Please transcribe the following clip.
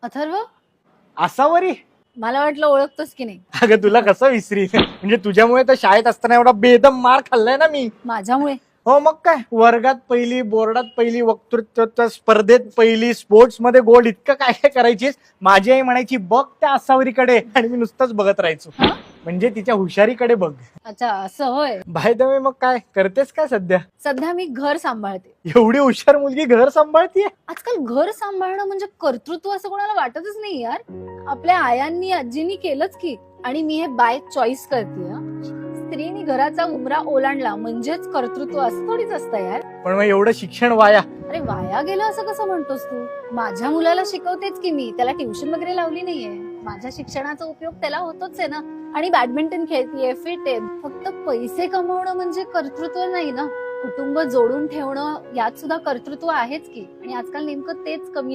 अथर्व, असावरी. मला वाटलं ओळखतोस की नाही. अगं तुला कसं विसरी, म्हणजे तुझ्यामुळे तर शाळेत असताना एवढा बेदम मार खाल्लाय ना मी. माझ्यामुळे? हो मग काय, वर्गात पहिली, बोर्डात पहिली, वक्तृत्व स्पर्धेत पहिली, स्पोर्ट्स मध्ये गोल्ड, इतकं काय काय करायचीस. माझी आई म्हणायची बघ त्या असावरीकडे, आणि मी नुसतंच बघत राहायचो. हा? म्हणजे तिच्या हुशारीकडे बघ. अच्छा, असं होय. बाय द वे, मग काय करतेस काय सध्या? सध्या मी घर सांभाळते. एवढी हुशार मुलगी घर सांभाळतीये. आजकाल घर सांभाळणं म्हणजे कर्तृत्व असं कोणाला वाटतच नाही यार. आपल्या आयांनी आजींनी केलंच की. आणि मी हे बाय चॉईस करते. स्त्रीनी घराचा उमरा ओलांडला म्हणजेच कर्तृत्व असं थोडीच असतं यार. पण मग एवढं शिक्षण वाया. अरे वाया गेलं असं कसं म्हणतोस तू? माझ्या मुलाला शिकवतेच की मी, त्याला ट्युशन वगैरे लावली नाहीये. माझ्या शिक्षणाचा उपयोग त्याला होतोच आहे ना. आणि बॅडमिंटन खेळतीये, फिट आहे. फक्त पैसे कमवणं म्हणजे कर्तृत्व नाही ना. कुटुंब जोडून ठेवणं यात सुद्धा कर्तृत्व आहेच की. आणि आजकाल नेमकं तेच कमी